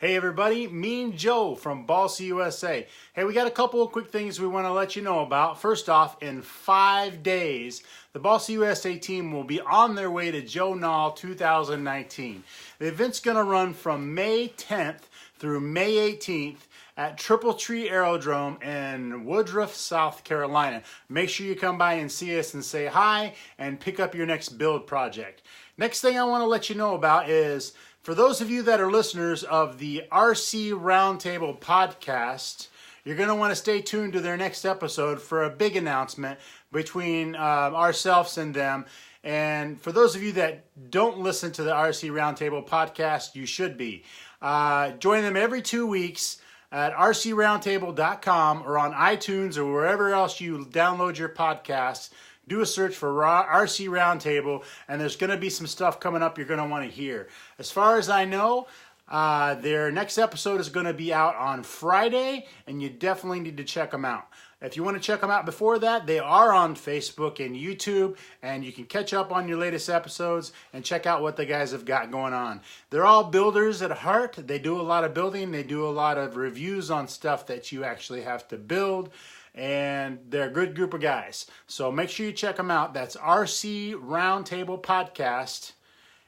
Hey everybody, Mean Joe from Balsa, USA. Hey, we got a couple of quick things we want to let you know about. First off, in 5 days, the Balsa USA team will be on their way to Nall 2019. The event's going to run from May 10th through May 18th at Triple Tree Aerodrome in Woodruff, South Carolina. Make sure you come by and see us and say hi and pick up your next build project. Next thing I want to let you know about is, for those of you that are listeners of the RC Roundtable podcast, you're going to want to stay tuned to their next episode for a big announcement between ourselves and them. And for those of you that don't listen to the RC Roundtable podcast, you should be. Join them every 2 weeks at rcroundtable.com or on iTunes or wherever else you download your podcasts. Do a search for RC Roundtable, and there's going to be some stuff coming up you're going to want to hear. As far as I know, their next episode is going to be out on Friday, and you definitely need to check them out. If you want to check them out before that, they are on Facebook and YouTube, and you can catch up on your latest episodes and check out what the guys have got going on. They're all builders at heart. They do a lot of building. They do a lot of reviews on stuff that you actually have to build. And they're a good group of guys. So make sure you check them out. That's RC Roundtable Podcast.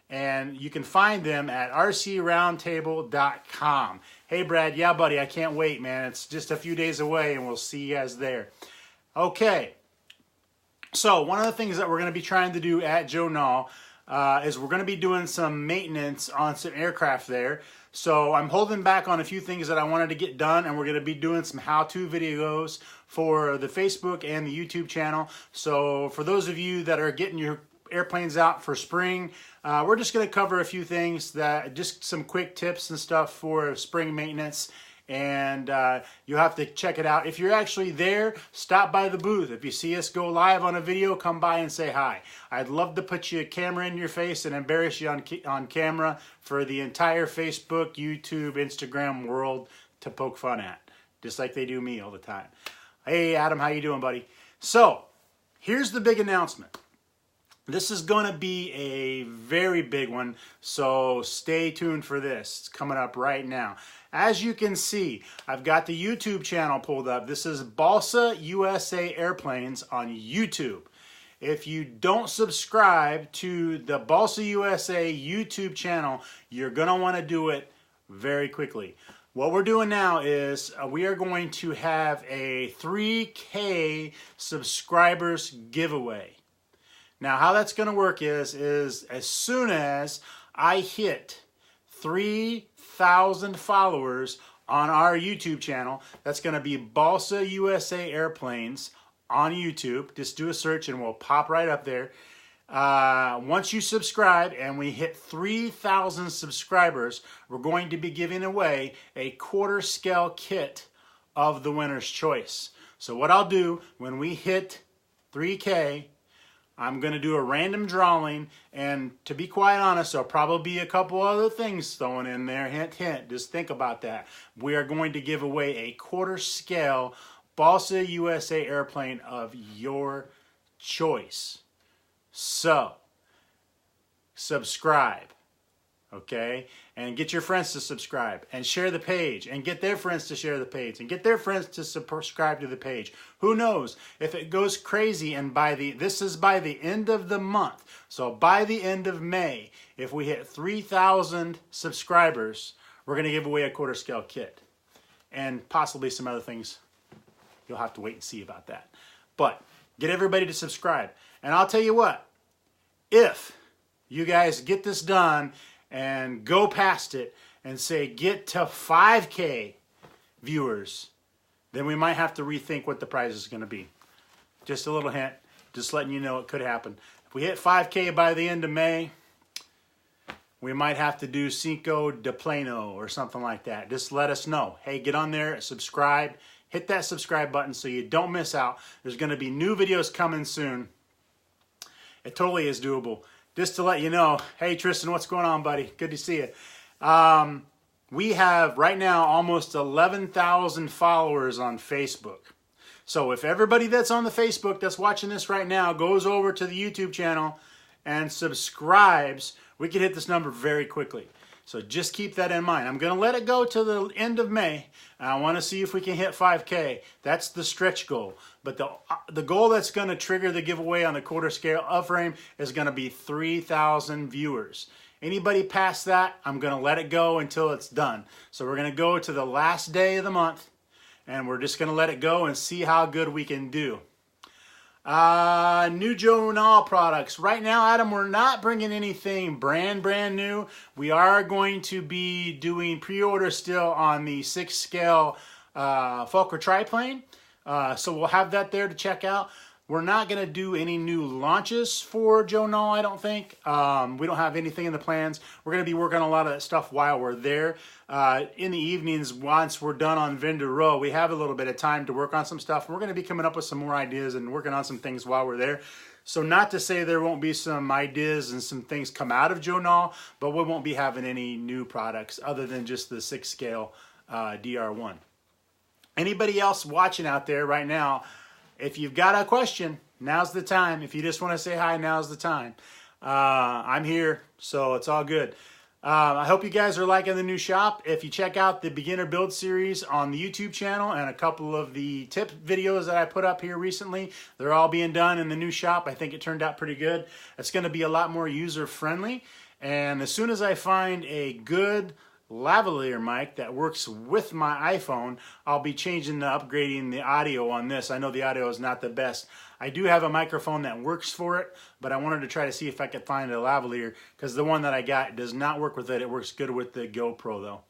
And you can find them at rcroundtable.com. Hey, Brad. Yeah, buddy. I can't wait, man. It's just a few days away, and we'll see you guys there. Okay. So one of the things that we're going to be trying to do at Nall is we're going to be doing some maintenance on some aircraft there. So I'm holding back on a few things that I wanted to get done, and we're going to be doing some how-to videos for the Facebook and the YouTube channel. So for those of you that are getting your airplanes out for spring, we're just going to cover a few things, just some quick tips and stuff for spring maintenance. And you'll have to check it out. If you're actually there, stop by the booth. If you see us go live on a video, come by and say hi. I'd love to put you a camera in your face and embarrass you on camera for the entire Facebook, YouTube, Instagram world to poke fun at, just like they do me all the time. Hey, Adam, how you doing, buddy? So, here's the big announcement. This is going to be a very big one, so stay tuned for this. It's coming up right now. As you can see, I've got the YouTube channel pulled up. This is Balsa USA Airplanes on YouTube. If you don't subscribe to the Balsa USA YouTube channel, you're going to want to do it very quickly. What we're doing now is we are going to have a 3K subscribers giveaway. Now, how that's going to work is as soon as I hit 3,000 followers on our YouTube channel, that's going to be Balsa USA Airplanes on YouTube. Just do a search and we'll pop right up there. Once you subscribe and we hit 3,000 subscribers, we're going to be giving away a quarter scale kit of the winner's choice. So what I'll do when we hit 3K, I'm going to do a random drawing, and to be quite honest, there'll probably be a couple other things thrown in there. Hint, hint. Just think about that. We are going to give away a quarter scale Balsa USA airplane of your choice. So, subscribe, okay? And get your friends to subscribe and share the page and get their friends to share the page and get their friends to subscribe to the page. Who knows if it goes crazy, and this is by the end of the month. So by the end of May, if we hit 3,000 subscribers, we're going to give away a quarter scale kit and possibly some other things. You'll have to wait and see about that. But get everybody to subscribe. And I'll tell you what, if you guys get this done and go past it and say get to 5K viewers, then we might have to rethink what the prize is going to be. Just a little hint, just letting you know it could happen. If we hit 5K by the end of May, we might have to do Cinco de Plano or something like that. Just let us know. Hey, get on there, subscribe, hit that subscribe button so you don't miss out. There's going to be new videos coming soon. It totally is doable. Just to let you know, hey Tristan, what's going on, buddy? Good to see you. We have right now almost 11,000 followers on Facebook. So if everybody that's on the Facebook that's watching this right now goes over to the YouTube channel and subscribes, we can hit this number very quickly. So just keep that in mind. I'm going to let it go to the end of May. And I want to see if we can hit 5K. That's the stretch goal. But the goal that's going to trigger the giveaway on the quarter scale upframe is going to be 3,000 viewers. Anybody past that, I'm going to let it go until it's done. So we're going to go to the last day of the month, and we're just going to let it go and see how good we can do. New Joe Nall products. Right now, Adam, we're not bringing anything brand new. We are going to be doing pre-order still on the 6 scale Fulcrum triplane. So we'll have that there to check out. We're not going to do any new launches for Joe Nall, I don't think. We don't have anything in the plans. We're going to be working on a lot of that stuff while we're there. In the evenings, once we're done on Vendor Row, we have a little bit of time to work on some stuff. We're going to be coming up with some more ideas and working on some things while we're there. So not to say there won't be some ideas and some things come out of Joe Nall, but we won't be having any new products other than just the 6 scale DR1. Anybody else watching out there right now, if you've got a question, now's the time. If you just want to say hi, now's the time. I'm here, so it's all good. I hope you guys are liking the new shop. If you check out the beginner build series on the YouTube channel and a couple of the tip videos that I put up here recently, they're all being done in the new shop. I think it turned out pretty good. It's going to be a lot more user friendly. And as soon as I find a good lavalier mic that works with my iPhone, I'll be changing upgrading the audio on this. I know the audio is not the best. I do have a microphone that works for it, but I wanted to try to see if I could find a lavalier, because the one that I got does not work with it. It works good with the GoPro though.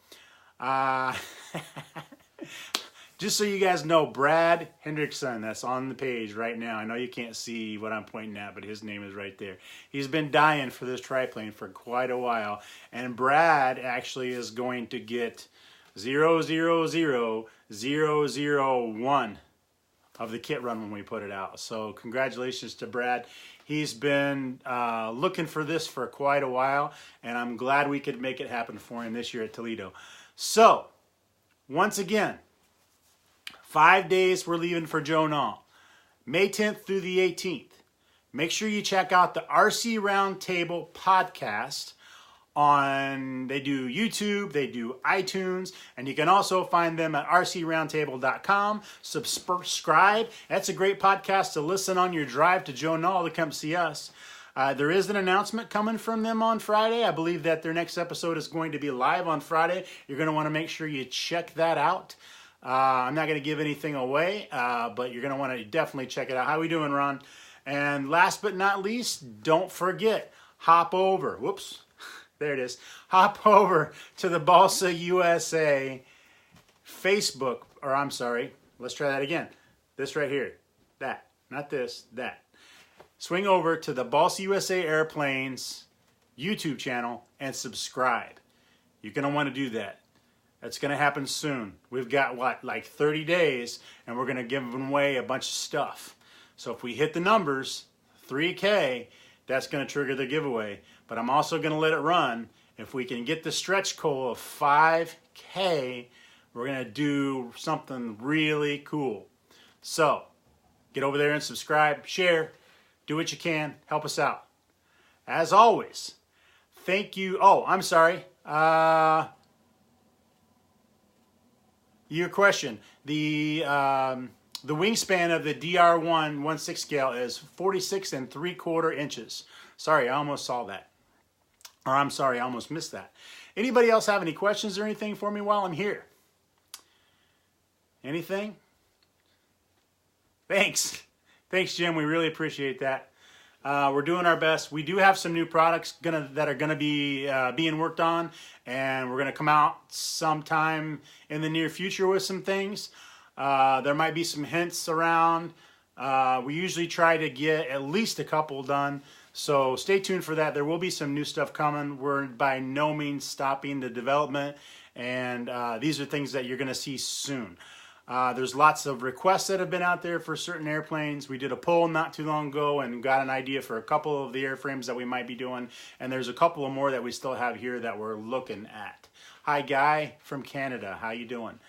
Just so you guys know, Brad Hendrickson, that's on the page right now. I know you can't see what I'm pointing at, but his name is right there. He's been dying for this triplane for quite a while. And Brad actually is going to get 000001 of the kit run when we put it out. So congratulations to Brad. He's been looking for this for quite a while, and I'm glad we could make it happen for him this year at Toledo. So, once again, 5 days we're leaving for Joe Nall. May 10th through the 18th. Make sure you check out the RC Roundtable podcast they do YouTube, they do iTunes, and you can also find them at rcroundtable.com. Subscribe. That's a great podcast to listen on your drive to Joe Nall to come see us. There is an announcement coming from them on Friday. I believe that their next episode is going to be live on Friday. You're going to want to make sure you check that out. I'm not going to give anything away, but you're going to want to definitely check it out. How we doing, Ron? And last but not least, don't forget, hop over. Whoops. There it is. Hop over to the Balsa USA Facebook, or I'm sorry, let's try that again. This right here. That. Not this. That. Swing over to the Balsa USA Airplanes YouTube channel and subscribe. You're going to want to do that. That's going to happen soon. We've got, what, like 30 days, and we're going to give away a bunch of stuff. So if we hit the numbers, 3K, that's going to trigger the giveaway. But I'm also going to let it run. If we can get the stretch goal of 5K, we're going to do something really cool. So get over there and subscribe, share, do what you can, help us out. As always, thank you. Oh, I'm sorry. Your question. The wingspan of the DR1 1/6 scale is 46 3/4 inches. Sorry, I almost saw that. Or I'm sorry, I almost missed that. Anybody else have any questions or anything for me while I'm here? Anything? Thanks. Thanks, Jim. We really appreciate that. We're doing our best. We do have some new products that are going to be being worked on, and we're going to come out sometime in the near future with some things. There might be some hints around. We usually try to get at least a couple done, so stay tuned for that. There will be some new stuff coming. We're by no means stopping the development, and these are things that you're going to see soon. There's lots of requests that have been out there for certain airplanes. We did a poll not too long ago and got an idea for a couple of the airframes that we might be doing, and there's a couple of more that we still have here that we're looking at. Hi, Guy from Canada. How you doing?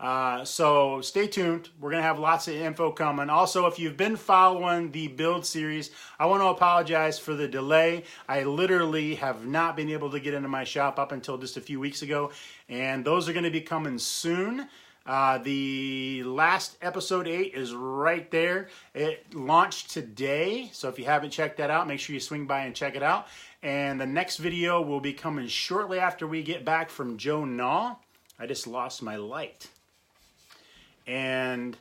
So stay tuned. We're going to have lots of info coming. Also, if you've been following the build series, I want to apologize for the delay. I literally have not been able to get into my shop up until just a few weeks ago, and those are going to be coming soon. The last episode 8 is right there. It launched today, so if you haven't checked that out, make sure you swing by and check it out. And the next video will be coming shortly after we get back from Joe Nall. I just lost my light. And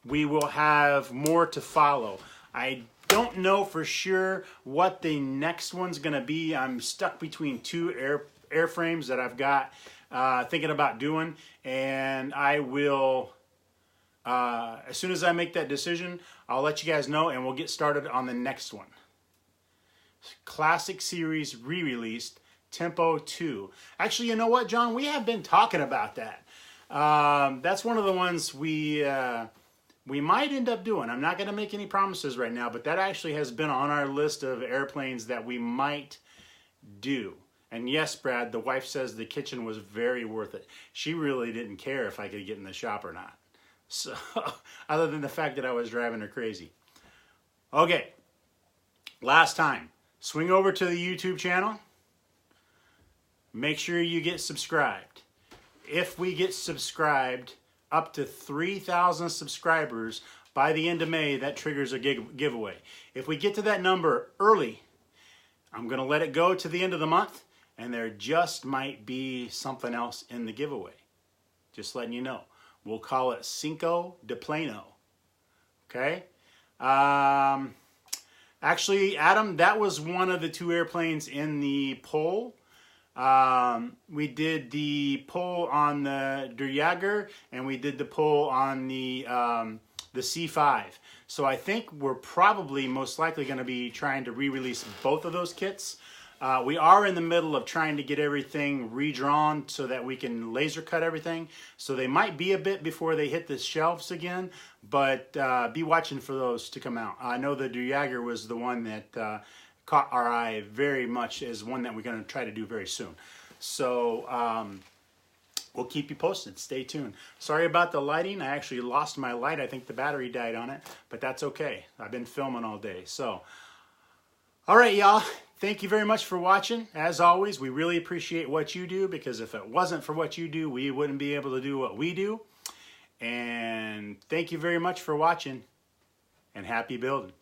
we will have more to follow. I don't know for sure what the next one's going to be. I'm stuck between two airframes that I've got thinking about doing, and I will, as soon as I make that decision, I'll let you guys know, and we'll get started on the next one. Classic Series re-released, Tempo 2. Actually, you know what, John? We have been talking about that. That's one of the ones we might end up doing. I'm not going to make any promises right now, but that actually has been on our list of airplanes that we might do. And yes, Brad, the wife says the kitchen was very worth it. She really didn't care if I could get in the shop or not. So, other than the fact that I was driving her crazy. Okay, last time. Swing over to the YouTube channel. Make sure you get subscribed. If we get subscribed up to 3,000 subscribers by the end of May, that triggers a giveaway. If we get to that number early, I'm going to let it go to the end of the month, and there just might be something else in the giveaway. Just letting you know. We'll call it Cinco de Plano. Okay? Actually, Adam, that was one of the 2 airplanes in the poll. We did the poll on the Der Jager, and we did the poll on the C5. So I think we're probably most likely going to be trying to re-release both of those kits. We are in the middle of trying to get everything redrawn so that we can laser cut everything. So they might be a bit before they hit the shelves again, but be watching for those to come out. I know the Der Jager was the one that caught our eye very much as one that we're going to try to do very soon. So we'll keep you posted. Stay tuned. Sorry about the lighting. I actually lost my light. I think the battery died on it, but that's okay. I've been filming all day. So, all right, y'all. Thank you very much for watching. As always, we really appreciate what you do, because if it wasn't for what you do, we wouldn't be able to do what we do. And thank you very much for watching, and happy building.